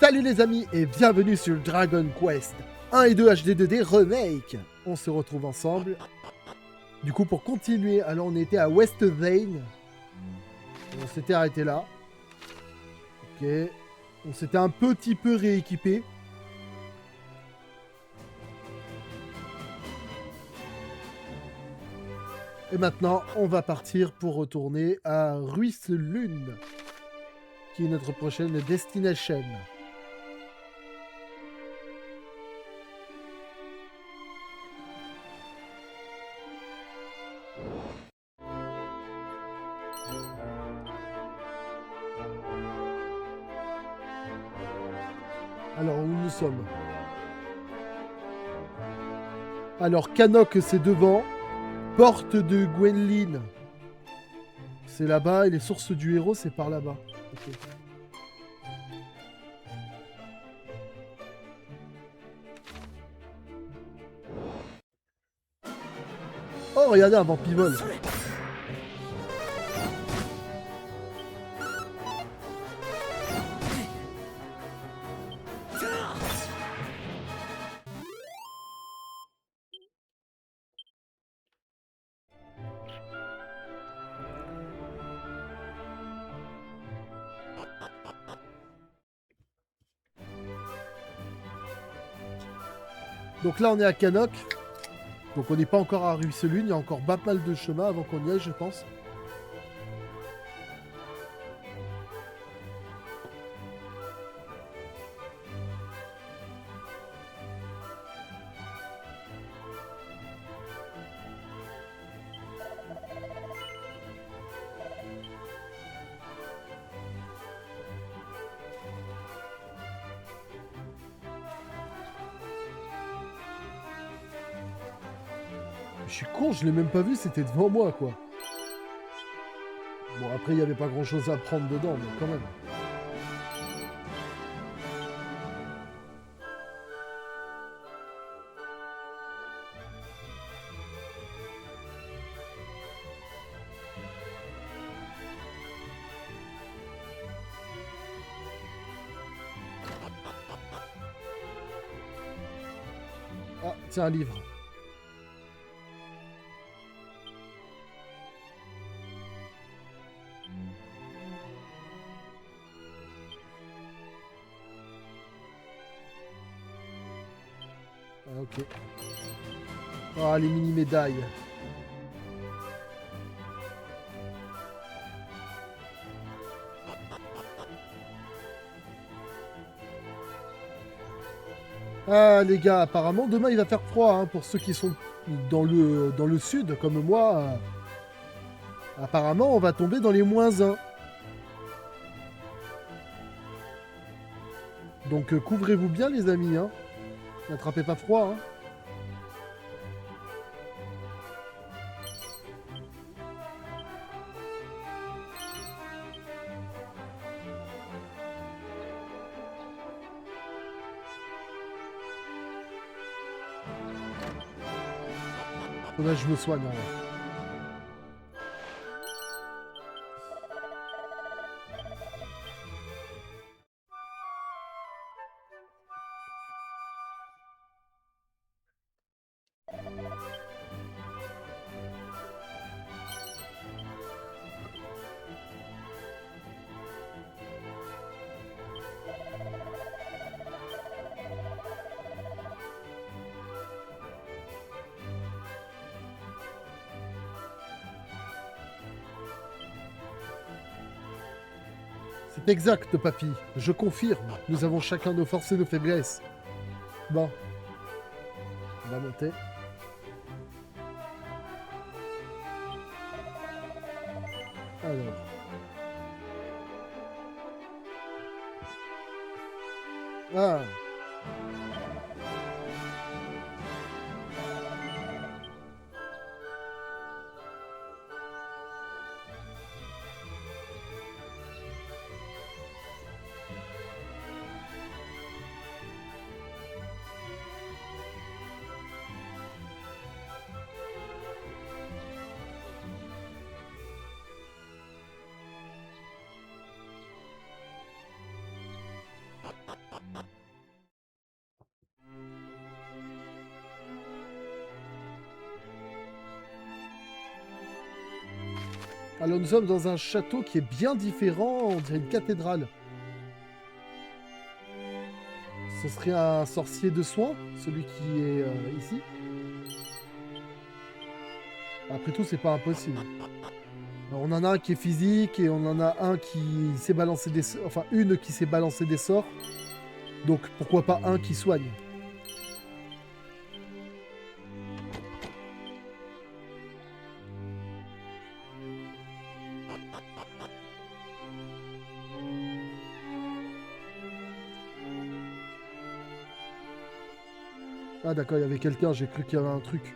Salut les amis et bienvenue sur Dragon Quest 1 et 2 HD2D Remake. On se retrouve ensemble. Du coup pour continuer, alors on était à West Vane. On s'était arrêté là. Ok. On s'était un petit peu rééquipé. Et maintenant, on va partir pour retourner à Ruisselune, qui est notre prochaine destination. Alors, où nous sommes? Alors, Canok, c'est devant. Porte de Gwenlyn, c'est là-bas. Et les sources du héros, c'est par là-bas. Okay. Oh, regardez, un vampivol. Donc là, on est à Canok. Donc on n'est pas encore à Ruisselune. Il y a encore pas mal de chemin avant qu'on y aille, je pense. Je suis con, je l'ai même pas vu, c'était devant moi, quoi. Bon, après, il n'y avait pas grand-chose à prendre dedans, mais quand même. Ah, tiens, un livre. Ah, ok. Ah, les mini-médailles. Ah, les gars, apparemment, demain, il va faire froid, hein, pour ceux qui sont dans le sud, comme moi. Apparemment, on va tomber dans les -1. Donc, couvrez-vous bien, les amis, hein. N'attrapez pas froid, hein. Faudrait que je me soigne, hein. C'est exact, papy. Je confirme. Nous avons chacun nos forces et nos faiblesses. Bon. On va monter. Alors. Ah. Alors nous sommes dans un château qui est bien différent, on dirait une cathédrale. Ce serait un sorcier de soins, celui qui est ici. Après tout, c'est pas impossible. Alors, on en a un qui est physique et on en a un qui s'est balancé des... Enfin, une qui s'est balancé des sorts. Donc, pourquoi pas un qui soigne? Ah d'accord, il y avait quelqu'un, j'ai cru qu'il y avait un truc.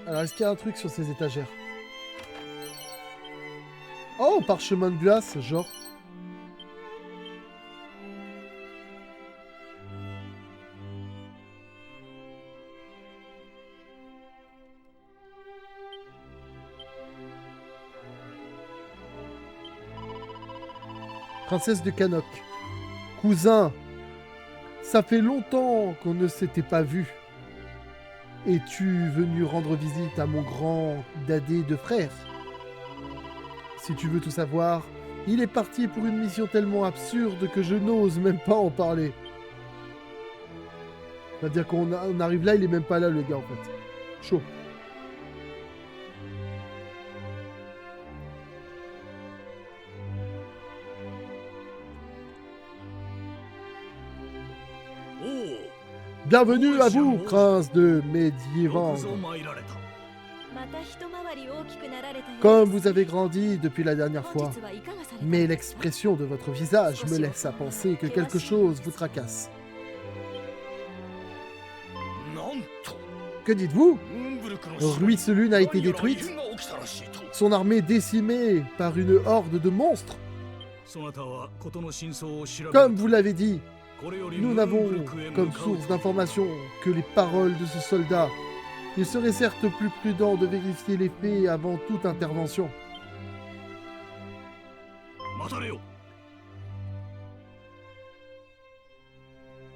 Alors, est-ce qu'il y a un truc sur ces étagères? Oh, parchemin de glace, genre. Princesse de Canok. Cousin, ça fait longtemps qu'on ne s'était pas vu. Es-tu venu rendre visite à mon grand dadé de frère? Si tu veux tout savoir, il est parti pour une mission tellement absurde que je n'ose même pas en parler. C'est-à-dire qu'on arrive là, il est même pas là le gars en fait. Chaud. Bienvenue à vous, prince de Medieval. Comme vous avez grandi depuis la dernière fois, mais l'expression de votre visage me laisse à penser que quelque chose vous tracasse. Que dites-vous? Ruisselune a été détruite, son armée décimée par une horde de monstres. Comme vous l'avez dit, nous n'avons comme source d'information que les paroles de ce soldat. Il serait certes plus prudent de vérifier les faits avant toute intervention.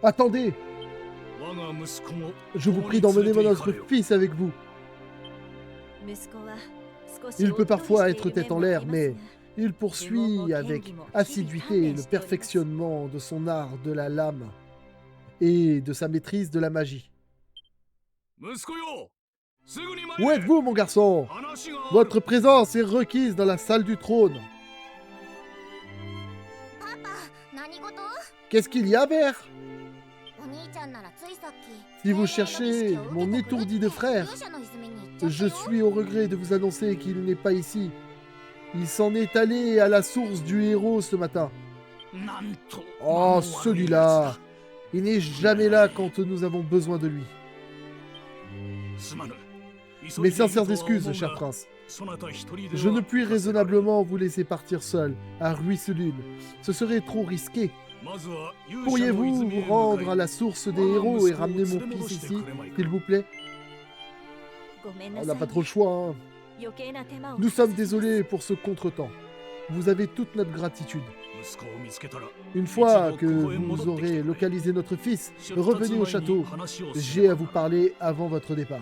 Attendez! Je vous prie d'emmener notre fils avec vous. Il peut parfois être tête en l'air, mais il poursuit avec assiduité le perfectionnement de son art de la lame et de sa maîtrise de la magie. Où êtes-vous, mon garçon? Votre présence est requise dans la salle du trône. Qu'est-ce qu'il y a, Vert? Si vous cherchez mon étourdi de frère, je suis au regret de vous annoncer qu'il n'est pas ici. Il s'en est allé à la source du héros ce matin. Oh, celui-là! Il n'est jamais là quand nous avons besoin de lui. Mes sincères excuses, cher prince. Je ne puis raisonnablement vous laisser partir seul à Ruisselune. Ce serait trop risqué. Pourriez-vous vous rendre à la source des héros et ramener mon fils ici, s'il vous plaît? On n'a pas trop le choix, hein. Nous sommes désolés pour ce contretemps. Vous avez toute notre gratitude. Une fois que vous aurez localisé notre fils, revenez au château. J'ai à vous parler avant votre départ.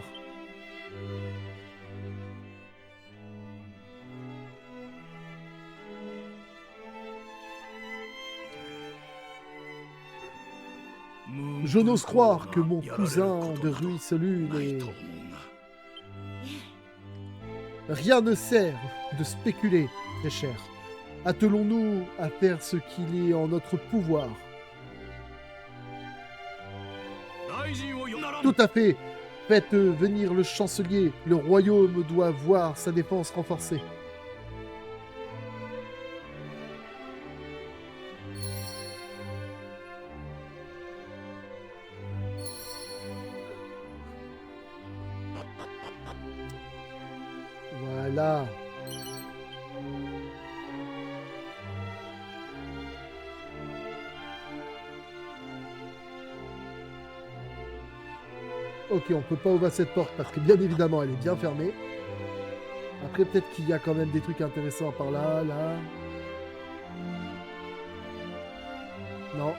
Je n'ose croire que mon cousin de Ruisselune est... Rien ne sert de spéculer, très cher. Attelons-nous à faire ce qu'il est en notre pouvoir. Tout à fait. Faites venir le chancelier. Le royaume doit voir sa défense renforcée. Voilà. Ok, on peut pas ouvrir cette porte parce que bien évidemment elle est bien fermée. Après, peut-être qu'il y a quand même des trucs intéressants par là, là. Non.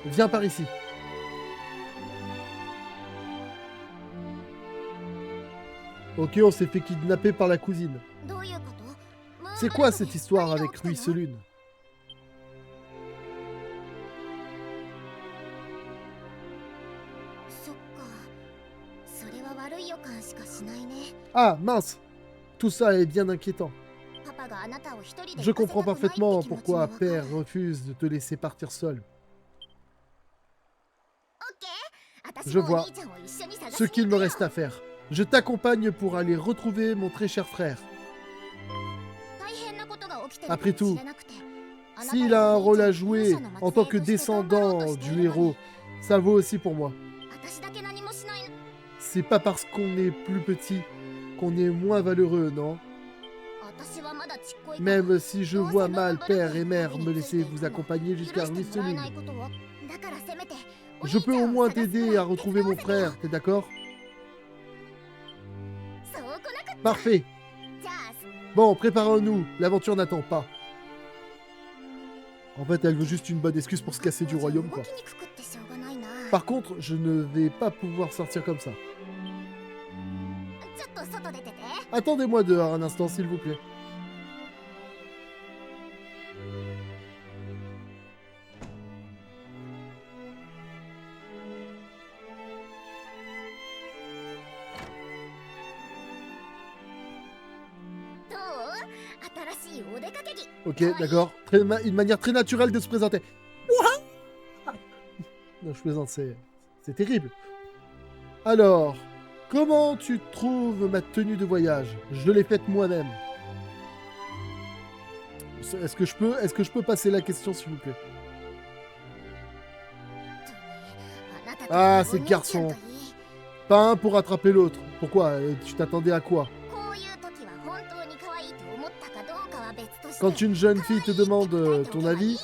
Viens par ici. Ok, on s'est fait kidnapper par la cousine. C'est quoi cette histoire avec Ruisselune? Ah, mince! Tout ça est bien inquiétant. Je comprends parfaitement pourquoi Père refuse de te laisser partir seul. Je vois ce qu'il me reste à faire. Je t'accompagne pour aller retrouver mon très cher frère. Après tout, s'il a un rôle à jouer en tant que descendant du héros, ça vaut aussi pour moi. C'est pas parce qu'on est plus petit qu'on est moins valeureux, non? Même si je vois mal père et mère me laisser vous accompagner jusqu'à Ruisselune. Je peux au moins t'aider à retrouver mon frère, t'es d'accord? Parfait. Bon, préparons-nous, l'aventure n'attend pas. En fait, elle veut juste une bonne excuse pour se casser du royaume, quoi. Par contre, je ne vais pas pouvoir sortir comme ça. Attendez-moi dehors un instant, s'il vous plaît. Ok, d'accord. Une manière très naturelle de se présenter. Non, je plaisante, c'est terrible. Alors, comment tu trouves ma tenue de voyage? Je l'ai faite moi-même. Est-ce que je peux passer la question, s'il vous plaît? Ah, ces garçons. Pas un pour attraper l'autre. Pourquoi? Tu t'attendais à quoi? Quand une jeune fille te demande ton avis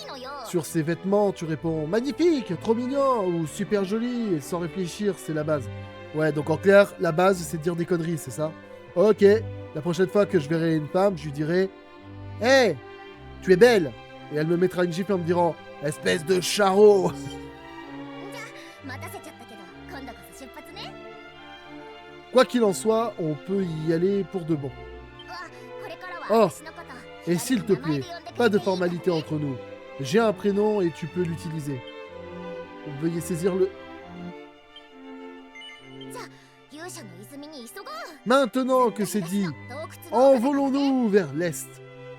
sur ses vêtements, tu réponds « Magnifique, trop mignon » ou « Super joli » et sans réfléchir, c'est la base. Ouais, donc en clair, la base, c'est de dire des conneries, c'est ça? Ok, la prochaine fois que je verrai une femme, je lui dirai « Hé, tu es belle !» Et elle me mettra une gifle en me disant « Espèce de charreau !» Quoi qu'il en soit, on peut y aller pour de bon. Oh, et s'il te plaît, pas de formalité entre nous. J'ai un prénom et tu peux l'utiliser. Veuillez saisir le... Maintenant que c'est dit, envolons-nous vers l'est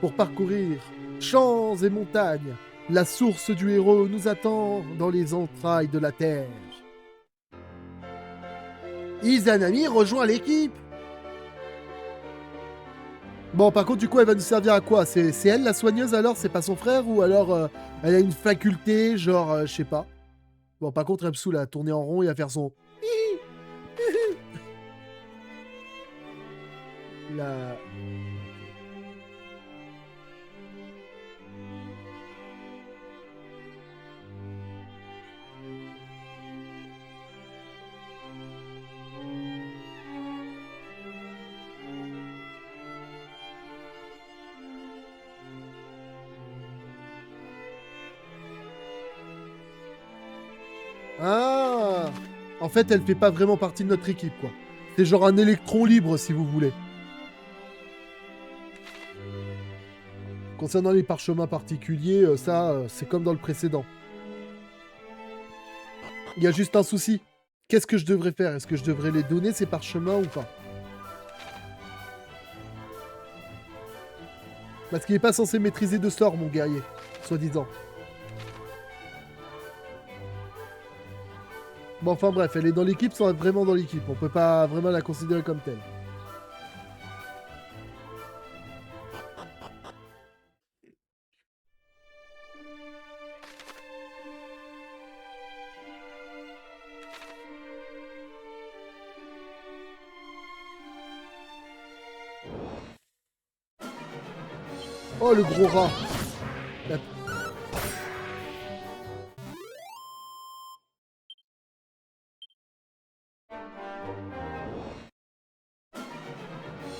pour parcourir champs et montagnes. La source du héros nous attend dans les entrailles de la terre. Izanami rejoint l'équipe. Bon, par contre, du coup, elle va nous servir à quoi? C'est elle, la soigneuse, alors? C'est pas son frère? Ou alors, elle a une faculté, genre, je sais pas. Bon, par contre, elle me saoule à tourner en rond et à faire son... La... Ah! En fait, elle fait pas vraiment partie de notre équipe, quoi. C'est genre un électron libre, si vous voulez. Concernant les parchemins particuliers, ça, c'est comme dans le précédent. Il y a juste un souci. Qu'est-ce que je devrais faire? Est-ce que je devrais les donner, ces parchemins, ou pas? Parce qu'il n'est pas censé maîtriser de sort, mon guerrier, soi-disant. Bon, enfin bref, elle est dans l'équipe sans être vraiment dans l'équipe. On peut pas vraiment la considérer comme telle. Oh, le gros rat. La...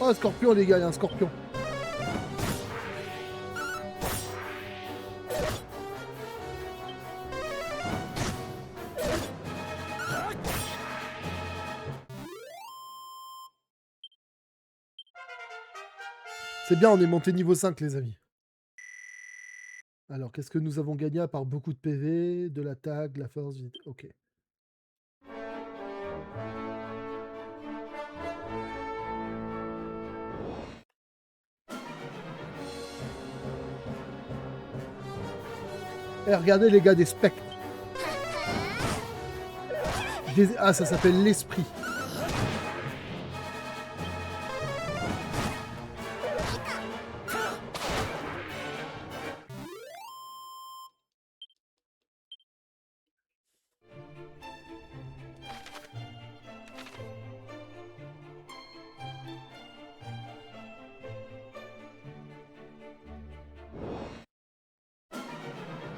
Oh, un scorpion, les gars, il y a un scorpion. C'est bien, on est monté niveau 5, les amis. Alors, qu'est-ce que nous avons gagné à part beaucoup de PV, de l'attaque, de la force, ok. Et regardez les gars des spectres. Ah, ça s'appelle l'esprit.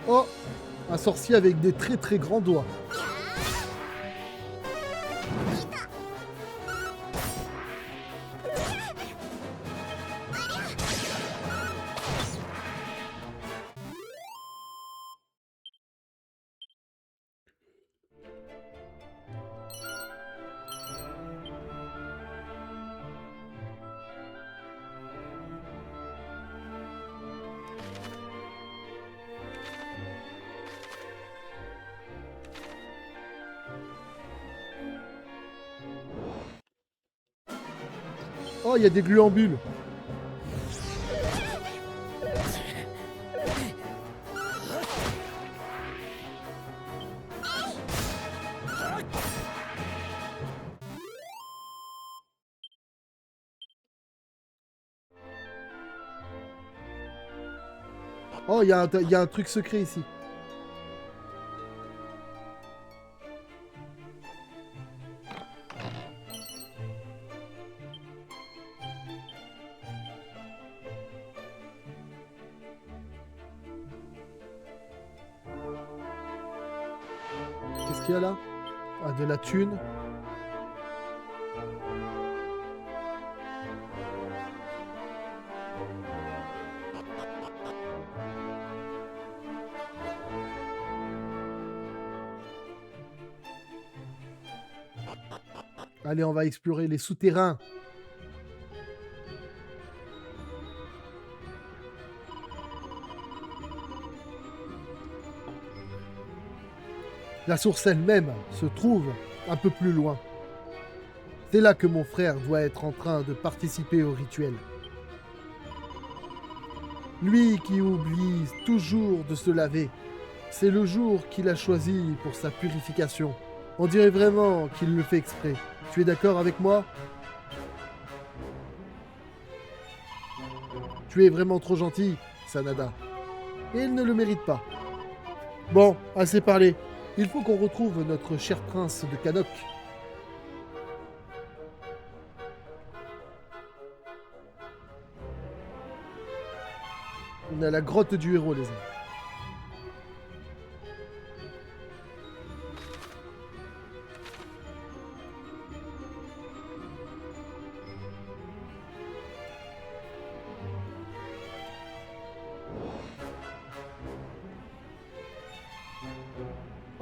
Oh, un sorcier avec des très très grands doigts. Oh, il y a des gluambules. Oh, il y a un truc secret ici. Qu'est-ce qu'il y a là? Ah, de la thune. Allez, on va explorer les souterrains. La source elle-même se trouve un peu plus loin. C'est là que mon frère doit être en train de participer au rituel. Lui qui oublie toujours de se laver, c'est le jour qu'il a choisi pour sa purification. On dirait vraiment qu'il le fait exprès. Tu es d'accord avec moi? Tu es vraiment trop gentil, Sanada. Et il ne le mérite pas. Bon, assez parlé. Il faut qu'on retrouve notre cher prince de Canok. On est à la grotte du héros, les amis.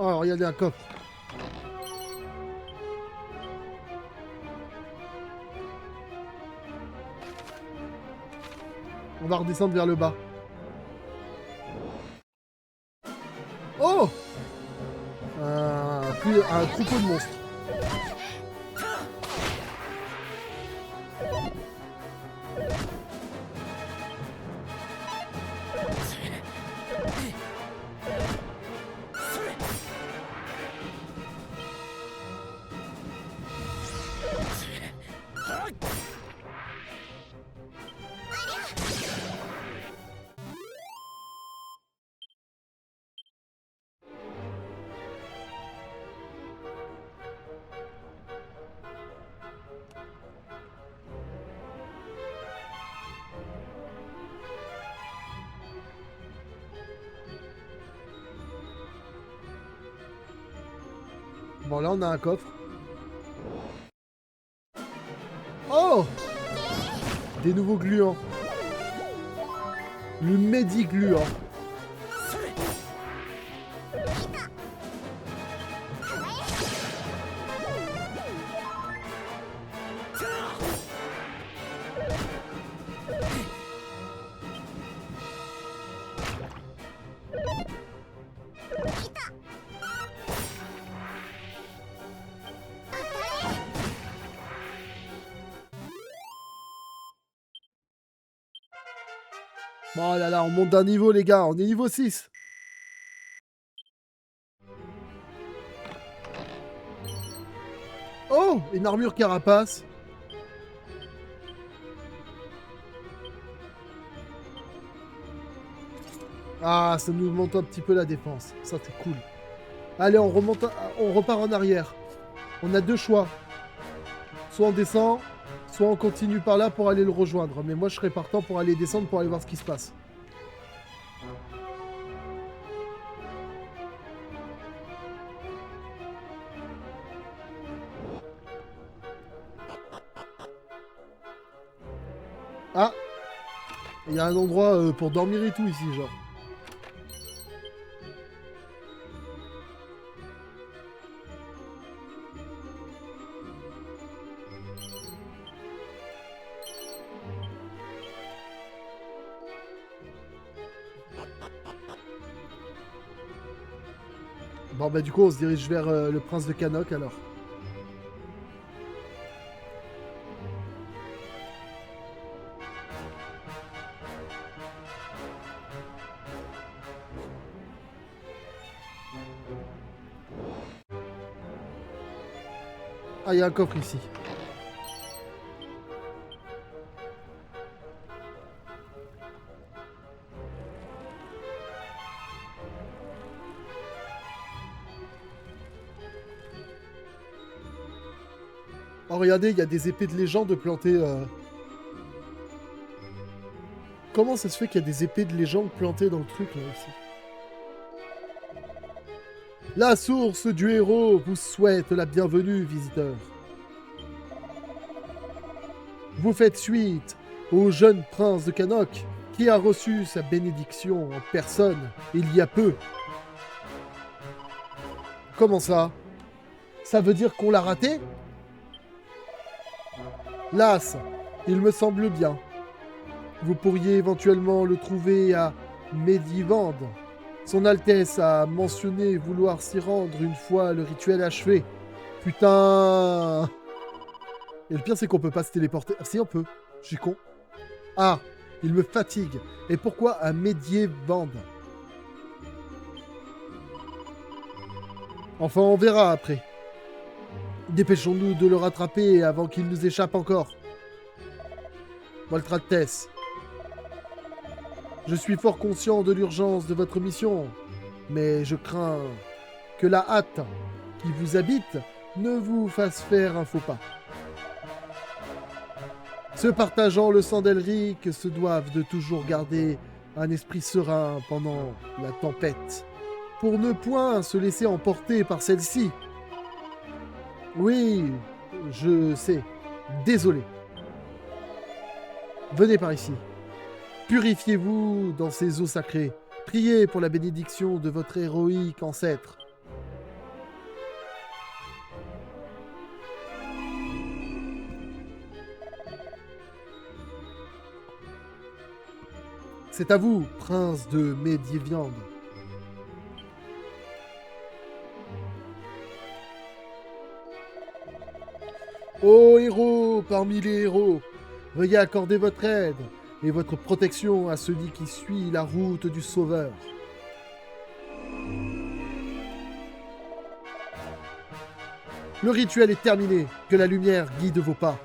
Oh, regardez un coffre. On va redescendre vers le bas. Oh, un troupeau de monstres. Bon, là, on a un coffre. Oh! Des nouveaux gluants. Le Medi-gluant. Oh là là, on monte d'un niveau, les gars. On est niveau 6. Oh, une armure carapace. Ah, ça nous monte un petit peu la défense. Ça, c'est cool. Allez, on remonte, on repart en arrière. On a deux choix. Soit on descend, soit on continue par là pour aller le rejoindre. Mais moi, je serais partant pour aller descendre pour aller voir ce qui se passe. Ah, il y a un endroit pour dormir et tout ici, genre. Bon bah du coup on se dirige vers le prince de Canok alors. Ah, il y a un coffre ici. Oh regardez, il y a des épées de légende plantées... Comment ça se fait qu'il y a des épées de légende plantées dans le truc là ici? La source du héros vous souhaite la bienvenue, visiteur. Vous faites suite au jeune prince de Canok qui a reçu sa bénédiction en personne il y a peu. Comment ça? Ça veut dire qu'on l'a raté? Las, il me semble bien. Vous pourriez éventuellement le trouver à Medivande. Son Altesse a mentionné vouloir s'y rendre une fois le rituel achevé. Putain! Et le pire, c'est qu'on peut pas se téléporter. Ah, si, on peut. Je suis con. Ah, il me fatigue. Et pourquoi à Medivande? Enfin, on verra après. Dépêchons-nous de le rattraper avant qu'il nous échappe encore. Voltrates. Je suis fort conscient de l'urgence de votre mission, mais je crains que la hâte qui vous habite ne vous fasse faire un faux pas. Ceux partageant le sang d'Elric se doivent de toujours garder un esprit serein pendant la tempête, pour ne point se laisser emporter par celle-ci. Oui, je sais. Désolé. Venez par ici. Purifiez-vous dans ces eaux sacrées. Priez pour la bénédiction de votre héroïque ancêtre. C'est à vous, prince de Medivande. Ô héros parmi les héros, veuillez accorder votre aide et votre protection à celui qui suit la route du Sauveur. Le rituel est terminé, que la lumière guide vos pas.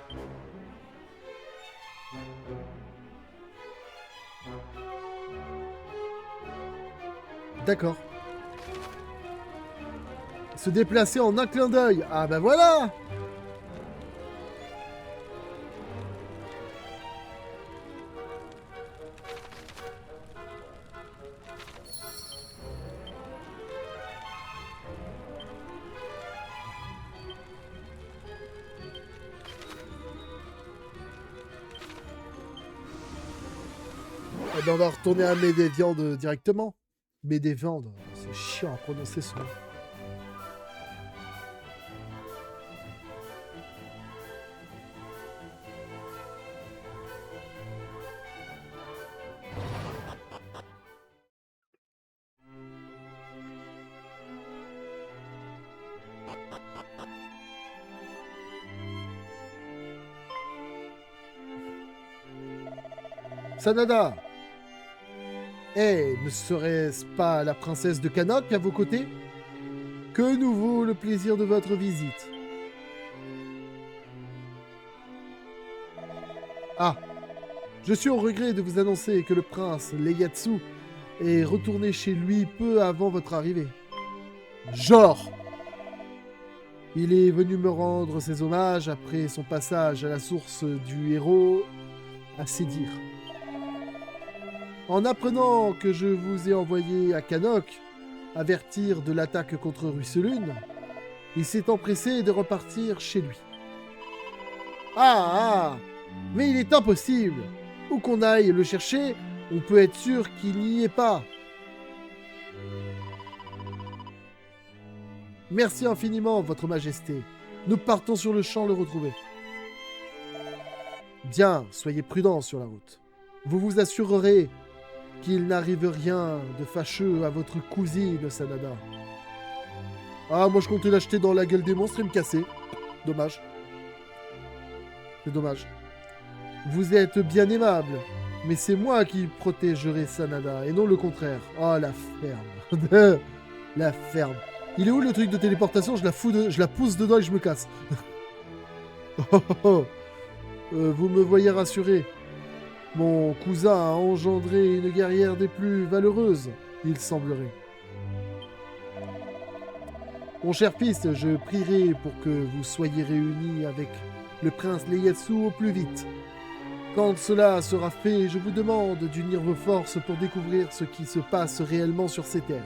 D'accord. Se déplacer en un clin d'œil. Ah ben voilà! ben on va retourner à Médéviande directement. Médéviande, c'est chiant à prononcer ce nom. Sanada! Eh, ne serait-ce pas la princesse de Canok à vos côtés? Que nous vaut le plaisir de votre visite? Ah, je suis au regret de vous annoncer que le prince Ieyasu est retourné chez lui peu avant votre arrivée. Genre! Il est venu me rendre ses hommages après son passage à la source du héros à Sédir. En apprenant que je vous ai envoyé à Canok avertir de l'attaque contre Russelune, il s'est empressé de repartir chez lui. Ah, mais il est impossible. Où qu'on aille le chercher, on peut être sûr qu'il n'y est pas. Merci infiniment, Votre Majesté. Nous partons sur le champ le retrouver. Bien, soyez prudents sur la route. Vous vous assurerez qu'il n'arrive rien de fâcheux à votre cousine, Sanada. Ah, moi je comptais l'acheter dans la gueule des monstres et me casser. Dommage. C'est dommage. Vous êtes bien aimable, mais c'est moi qui protégerai Sanada, et non le contraire. Oh, la ferme. La ferme. Il est où le truc de téléportation? Je la pousse dedans et je me casse. Vous me voyez rassuré. Mon cousin a engendré une guerrière des plus valeureuses, il semblerait. Mon cher fils, je prierai pour que vous soyez réunis avec le prince Ieyasu au plus vite. Quand cela sera fait, je vous demande d'unir vos forces pour découvrir ce qui se passe réellement sur ces terres.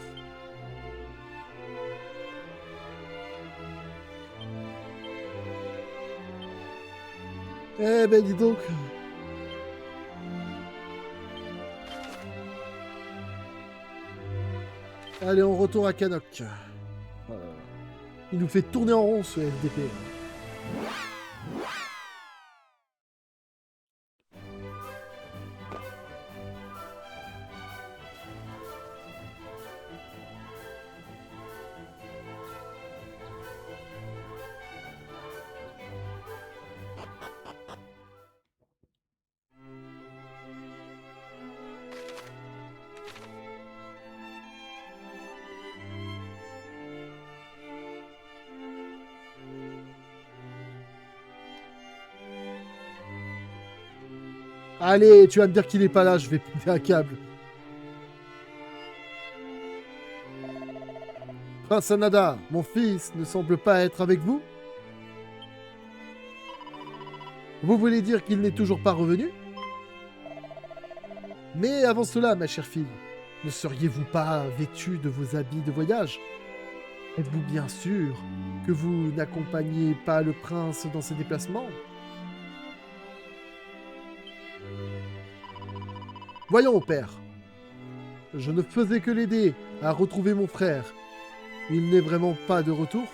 Eh ben dis donc. Allez, on retourne à Canok. Il nous fait tourner en rond ce FDP. Allez, tu vas me dire qu'il est pas là, je vais péter un câble. Prince Sanada, mon fils ne semble pas être avec vous? Vous voulez dire qu'il n'est toujours pas revenu? Mais avant cela, ma chère fille, ne seriez-vous pas vêtue de vos habits de voyage? Êtes-vous bien sûr que vous n'accompagnez pas le prince dans ses déplacements? Voyons, père. Je ne faisais que l'aider à retrouver mon frère. Il n'est vraiment pas de retour?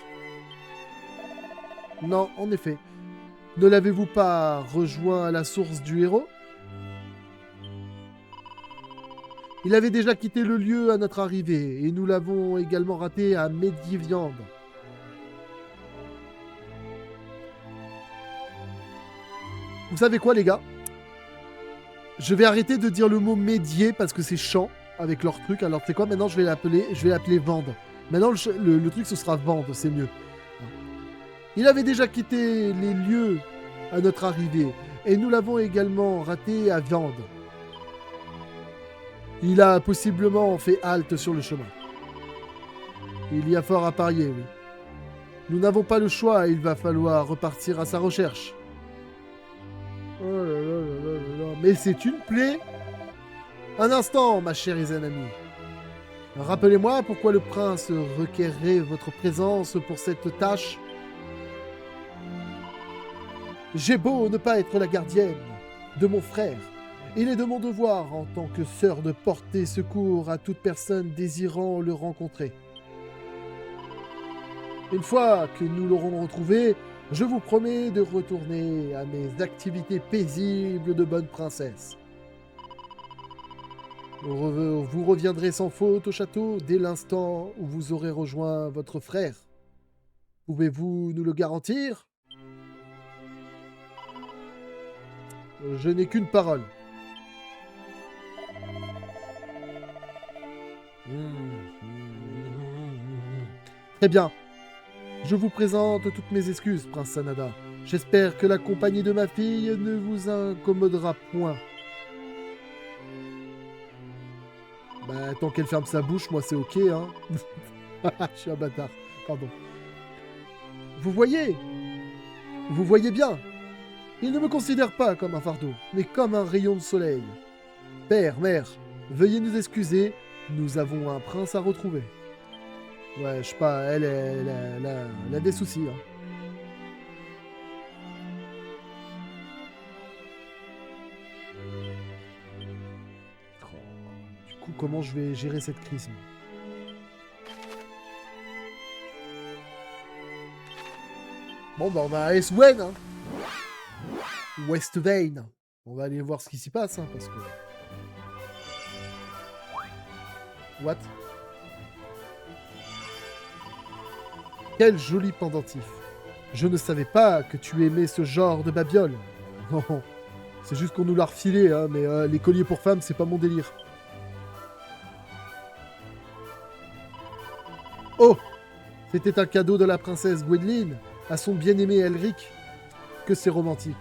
Non, en effet. Ne l'avez-vous pas rejoint à la source du héros? Il avait déjà quitté le lieu à notre arrivée, et nous l'avons également raté à Médéviande. Vous savez quoi, les gars? Je vais arrêter de dire le mot médier parce que c'est chiant avec leur truc. Alors, tu sais quoi, maintenant je vais l'appeler Vende. Maintenant, le truc, ce sera Vende, c'est mieux. Il avait déjà quitté les lieux à notre arrivée, et nous l'avons également raté à Viande. Il a possiblement fait halte sur le chemin. Il y a fort à parier, oui. Nous n'avons pas le choix, il va falloir repartir à sa recherche. Oh là là là là là. Mais c'est une plaie. Un instant, ma chère Izanami. Rappelez-moi pourquoi le prince requerrait votre présence pour cette tâche. J'ai beau ne pas être la gardienne de mon frère, Il est de mon devoir, en tant que sœur, de porter secours à toute personne désirant le rencontrer. Une fois que nous l'aurons retrouvé, je vous promets de retourner à mes activités paisibles de bonne princesse. Vous reviendrez sans faute au château dès l'instant où vous aurez rejoint votre frère. Pouvez-vous nous le garantir? Je n'ai qu'une parole. Très bien. Je vous présente toutes mes excuses, Prince Sanada. J'espère que la compagnie de ma fille ne vous incommodera point. Bah, tant qu'elle ferme sa bouche, moi c'est ok, hein. Je suis un bâtard. Pardon. Vous voyez bien. Il ne me considère pas comme un fardeau, mais comme un rayon de soleil. Père, mère, veuillez nous excuser, nous avons un prince à retrouver. Ouais, je sais pas, elle a des soucis, hein. Du coup, comment je vais gérer cette crise, moi? Bon, bah on va à Eswen, hein. West Vane. On va aller voir ce qui s'y passe, hein, parce que... What? Quel joli pendentif. Je ne savais pas que tu aimais ce genre de babiole. Non, c'est juste qu'on nous l'a refilé, hein, mais les colliers pour femmes, c'est pas mon délire. Oh! C'était un cadeau de la princesse Gwendoline à son bien-aimé Elric. Que c'est romantique.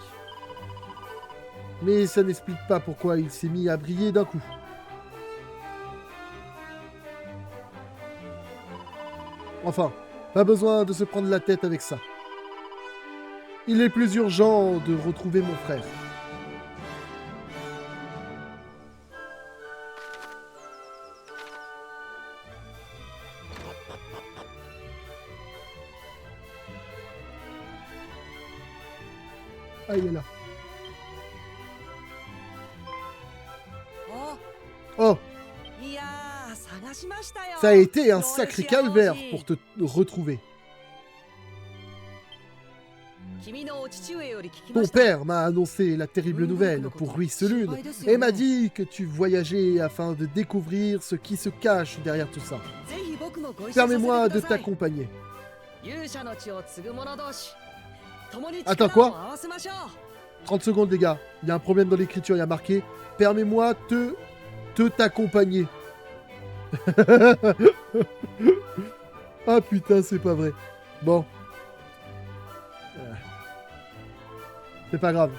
Mais ça n'explique pas pourquoi il s'est mis à briller d'un coup. Enfin, pas besoin de se prendre la tête avec ça. Il est plus urgent de retrouver mon frère. Ah, il est là. Oh! Ça a été un sacré calvaire pour te retrouver. Ton père m'a annoncé la terrible nouvelle pour Ruisselune et m'a dit que tu voyageais afin de découvrir ce qui se cache derrière tout ça. Permets-moi de t'accompagner. Attends, quoi? 30 secondes, les gars. Il y a un problème dans l'écriture, il y a marqué « Permets-moi te t'accompagner ». Ah putain, c'est pas vrai. Bon. C'est pas grave.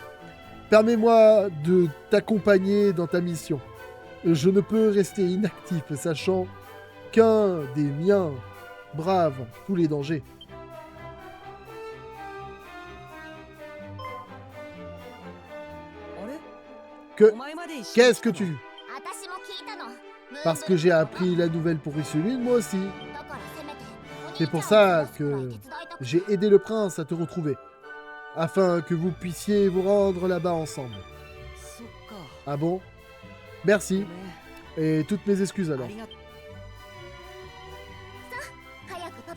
Permets-moi de t'accompagner dans ta mission. Je ne peux rester inactif, sachant qu'un des miens brave tous les dangers. Qu'est-ce que tu... Parce que j'ai appris la nouvelle pour Ruisselune, moi aussi. C'est pour ça que j'ai aidé le prince à te retrouver, afin que vous puissiez vous rendre là-bas ensemble. Ah bon? Merci. Et toutes mes excuses alors.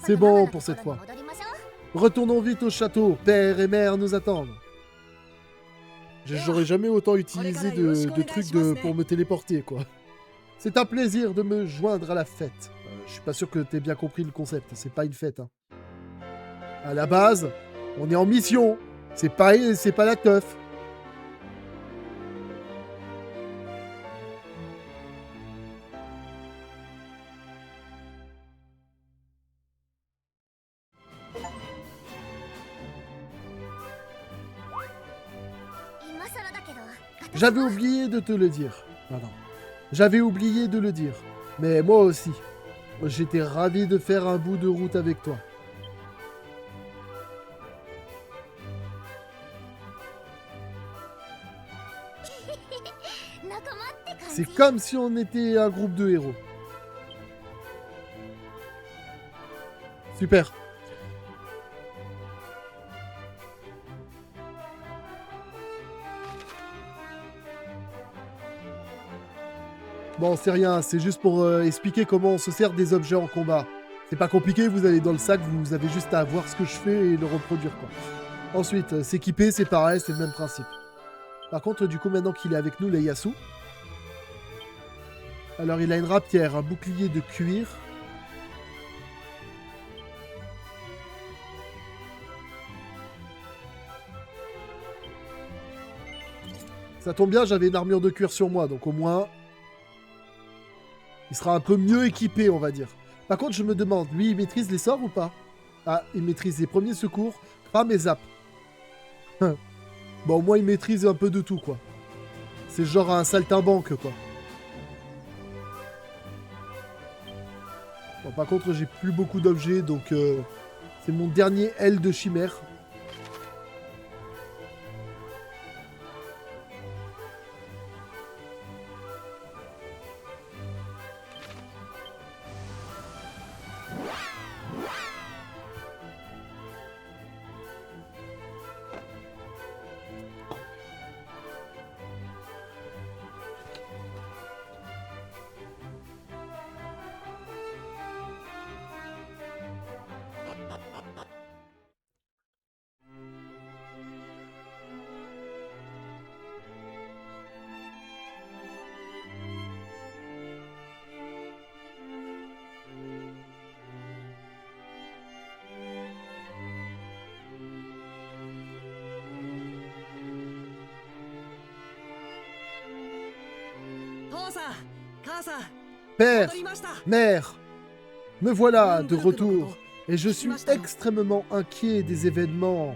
C'est bon pour cette fois. Retournons vite au château. Père et mère nous attendent. J'aurais jamais autant utilisé de trucs pour me téléporter, quoi. C'est un plaisir de me joindre à la fête. Je suis pas sûr que t'aies bien compris le concept. C'est pas une fête, hein. À la base, on est en mission. C'est pas la teuf. J'avais oublié de te le dire. Pardon. J'avais oublié de le dire. Mais moi aussi. J'étais ravi de faire un bout de route avec toi. C'est comme si on était un groupe de héros. Super. Bon, c'est rien, c'est juste pour expliquer comment on se sert des objets en combat. C'est pas compliqué, vous allez dans le sac, vous avez juste à voir ce que je fais et le reproduire, quoi. Ensuite, s'équiper, c'est pareil, c'est le même principe. Par contre, du coup, maintenant qu'il est avec nous, Ieyasu. Alors, il a une rapière, un bouclier de cuir. Ça tombe bien, j'avais une armure de cuir sur moi, donc au moins... il sera un peu mieux équipé, on va dire. Par contre, je me demande, lui, il maîtrise les sorts ou pas? Ah, il maîtrise les premiers secours, crame et zap. Bon, au moins, il maîtrise un peu de tout, quoi. C'est genre un saltimbanque, quoi. Bon, par contre, j'ai plus beaucoup d'objets, donc c'est mon dernier aile de chimère. Père, mère, me voilà de retour, et je suis extrêmement inquiet des événements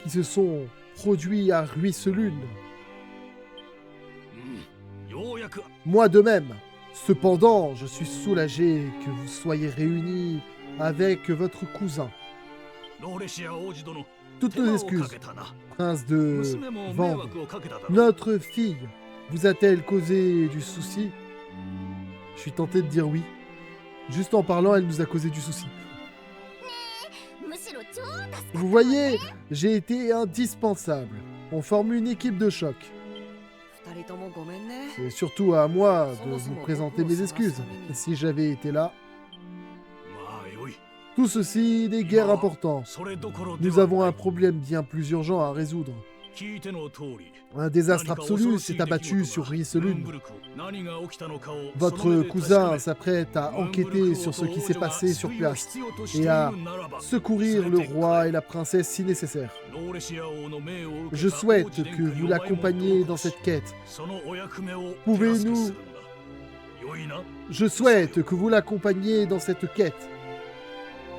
qui se sont produits à Ruisselune. Moi de même. Cependant, je suis soulagé que vous soyez réunis avec votre cousin. Toutes nos excuses, prince de Vande. Notre fille vous a-t-elle causé du souci? Je suis tenté de dire oui. Juste en parlant, elle nous a causé du souci. Vous voyez, j'ai été indispensable. On forme une équipe de choc. C'est surtout à moi de vous présenter mes excuses. Si j'avais été là... Tout ceci n'est guère important. Nous avons un problème bien plus urgent à résoudre. Un désastre absolu s'est abattu sur Ruisselune. Votre cousin s'apprête à enquêter sur ce qui s'est passé sur place et à secourir le roi et la princesse si nécessaire. Je souhaite que vous l'accompagniez dans cette quête. Pouvez-nous... Je souhaite que vous l'accompagniez dans cette quête.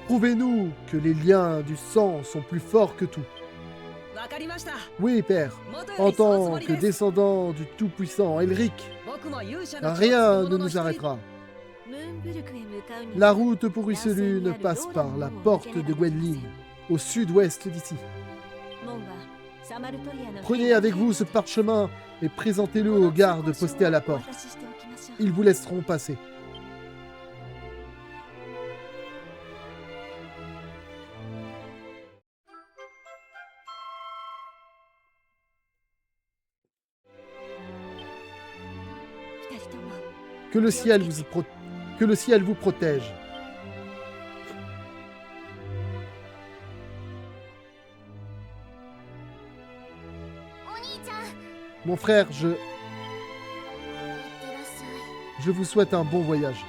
Prouvez-nous que les liens du sang sont plus forts que tout. Oui, père. En tant que descendant du Tout-Puissant Elric, rien ne nous arrêtera. La route pour Ruisselune passe par la porte de Gwenlin, au sud-ouest d'ici. Prenez avec vous ce parchemin et présentez-le aux gardes postés à la porte. Ils vous laisseront passer. Que le ciel vous protège. Mon frère, je vous souhaite un bon voyage.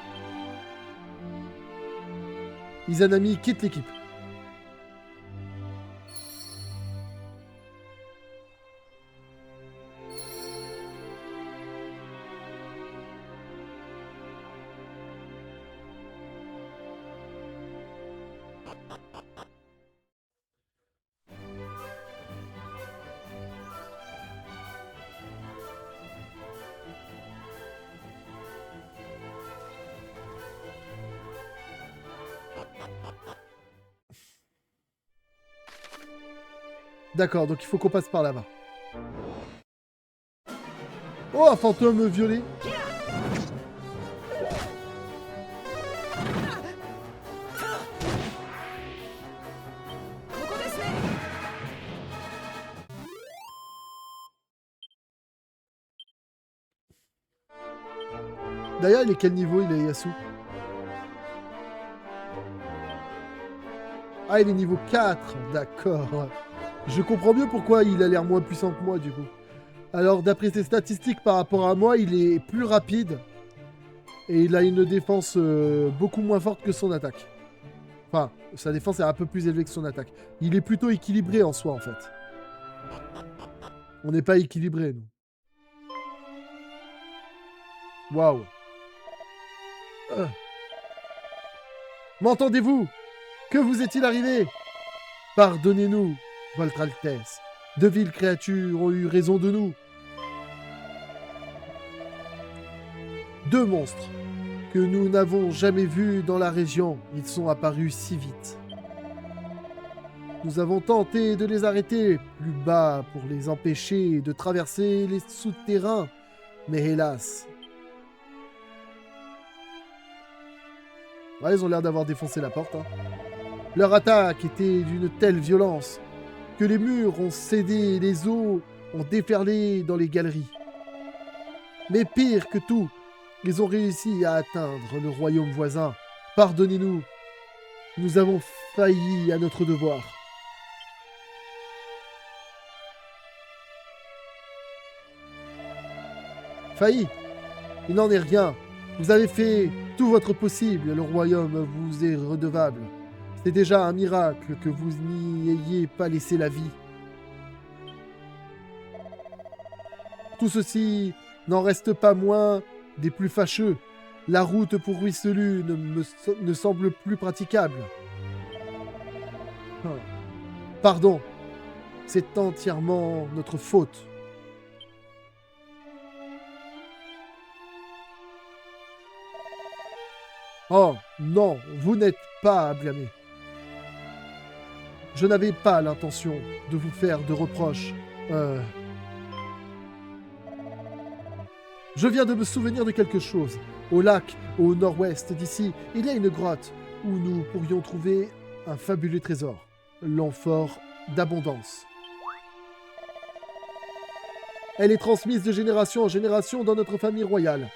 Izanami quitte l'équipe. D'accord, donc il faut qu'on passe par là-bas. Oh, un fantôme violet. D'ailleurs, il est quel niveau, il est Yasu? Ah, il est niveau 4, d'accord. Je comprends mieux pourquoi il a l'air moins puissant que moi, du coup. Alors, d'après ses statistiques par rapport à moi, il est plus rapide. Et il a une défense beaucoup moins forte que son attaque. Enfin, sa défense est un peu plus élevée que son attaque. Il est plutôt équilibré en soi, en fait. On n'est pas équilibré, nous. Waouh. M'entendez-vous? Que vous est-il arrivé? Pardonnez-nous, votre Altesse. De viles créatures ont eu raison de nous. Deux monstres que nous n'avons jamais vus dans la région. Ils sont apparus si vite. Nous avons tenté de les arrêter plus bas pour les empêcher de traverser les souterrains. Mais hélas... Ouais, ils ont l'air d'avoir défoncé la porte. Hein. Leur attaque était d'une telle violence que les murs ont cédé et les eaux ont déferlé dans les galeries. Mais pire que tout, ils ont réussi à atteindre le royaume voisin. Pardonnez-nous, nous avons failli à notre devoir. Failli? Il n'en est rien. Vous avez fait tout votre possible, le royaume vous est redevable. C'est déjà un miracle que vous n'y ayez pas laissé la vie. Tout ceci n'en reste pas moins des plus fâcheux. La route pour Ruisselu ne semble plus praticable. Pardon, c'est entièrement notre faute. Oh, non, vous n'êtes pas à blâmer. Je n'avais pas l'intention de vous faire de reproches. Je viens de me souvenir de quelque chose. Au lac, au nord-ouest d'ici, il y a une grotte où nous pourrions trouver un fabuleux trésor. L'amphore d'abondance. Elle est transmise de génération en génération dans notre famille royale.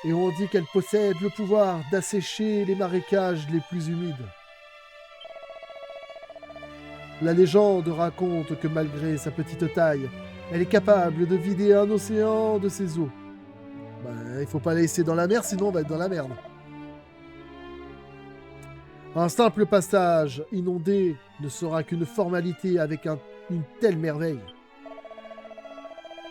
Et on dit qu'elle possède le pouvoir d'assécher les marécages les plus humides. La légende raconte que malgré sa petite taille, elle est capable de vider un océan de ses eaux. Ben, il faut pas la laisser dans la mer, sinon on va être dans la merde. Un simple passage inondé ne sera qu'une formalité avec une telle merveille.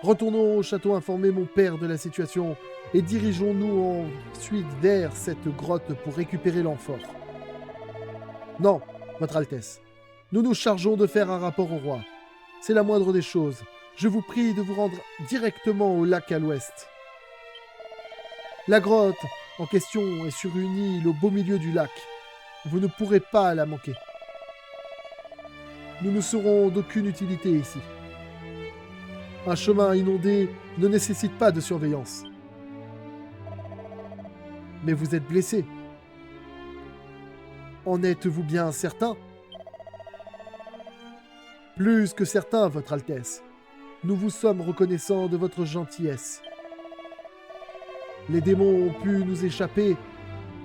Retournons au château informer mon père de la situation et dirigeons-nous ensuite vers cette grotte pour récupérer l'amphore. Non, Votre Altesse. Nous nous chargeons de faire un rapport au roi. C'est la moindre des choses. Je vous prie de vous rendre directement au lac à l'ouest. La grotte en question est sur une île au beau milieu du lac. Vous ne pourrez pas la manquer. Nous ne serons d'aucune utilité ici. Un chemin inondé ne nécessite pas de surveillance. Mais vous êtes blessé. En êtes-vous bien certain? Plus que certain, Votre Altesse. Nous vous sommes reconnaissants de votre gentillesse. Les démons ont pu nous échapper,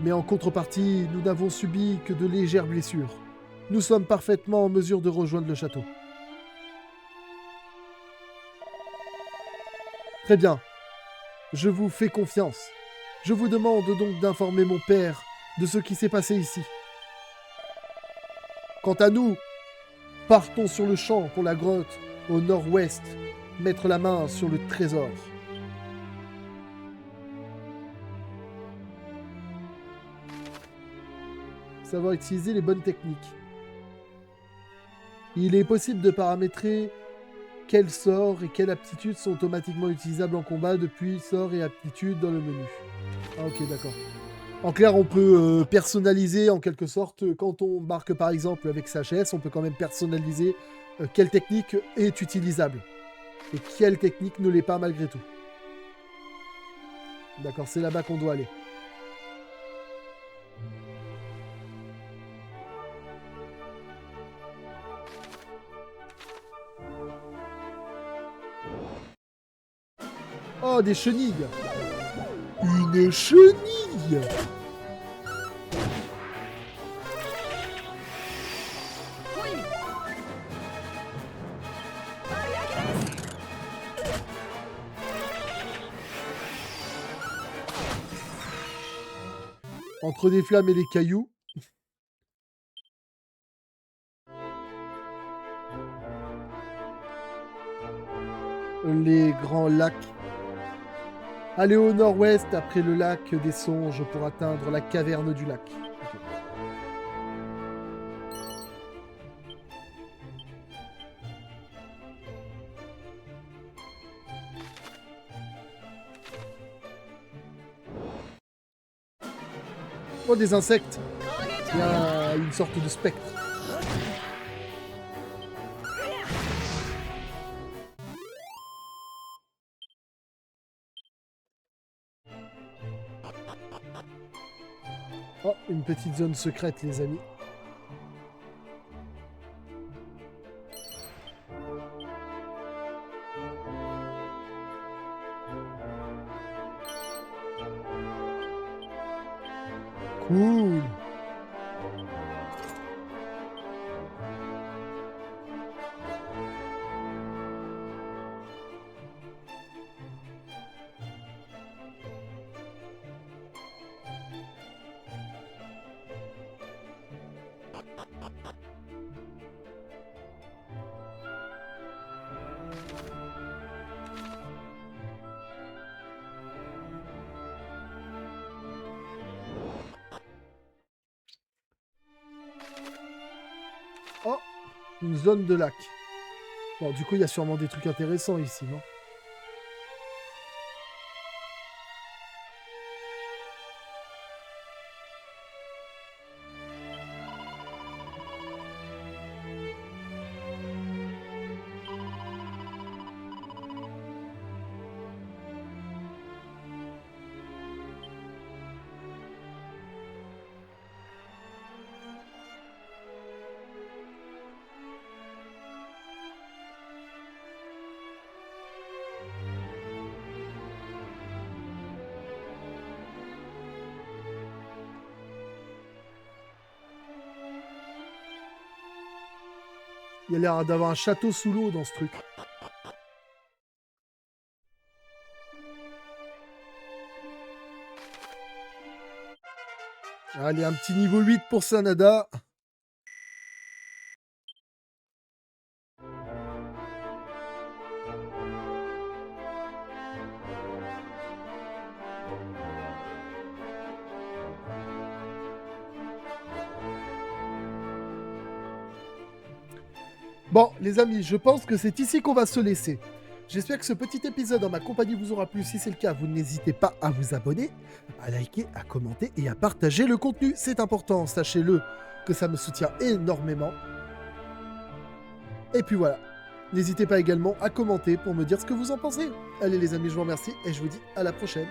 mais en contrepartie, nous n'avons subi que de légères blessures. Nous sommes parfaitement en mesure de rejoindre le château. Très bien. Je vous fais confiance. Je vous demande donc d'informer mon père de ce qui s'est passé ici. Quant à nous, partons sur le champ pour la grotte au nord-ouest, mettre la main sur le trésor. Savoir utiliser les bonnes techniques. Il est possible de paramétrer quels sorts et quelles aptitudes sont automatiquement utilisables en combat depuis sorts et aptitudes dans le menu. Ah ok, d'accord. En clair, on peut personnaliser en quelque sorte, quand on marque par exemple avec sa chaise, on peut quand même personnaliser quelle technique est utilisable et quelle technique ne l'est pas malgré tout. D'accord, c'est là-bas qu'on doit aller. Oh, des chenilles! Une chenille. Entre des flammes et les cailloux. Les grands lacs. Allez au nord-ouest après le lac des songes pour atteindre la caverne du lac. Ok. Oh, des insectes. Il y a une sorte de spectre. Oh, une petite zone secrète, les amis. Cool. Oh, une zone de lac. Bon, du coup, il y a sûrement des trucs intéressants ici, non? Il y a l'air d'avoir un château sous l'eau dans ce truc. Allez, un petit niveau 8 pour Sanada. Bon, les amis, je pense que c'est ici qu'on va se laisser. J'espère que ce petit épisode en ma compagnie vous aura plu. Si c'est le cas, vous n'hésitez pas à vous abonner, à liker, à commenter et à partager le contenu. C'est important, sachez-le, que ça me soutient énormément. Et puis voilà. N'hésitez pas également à commenter pour me dire ce que vous en pensez. Allez les amis, je vous remercie et je vous dis à la prochaine.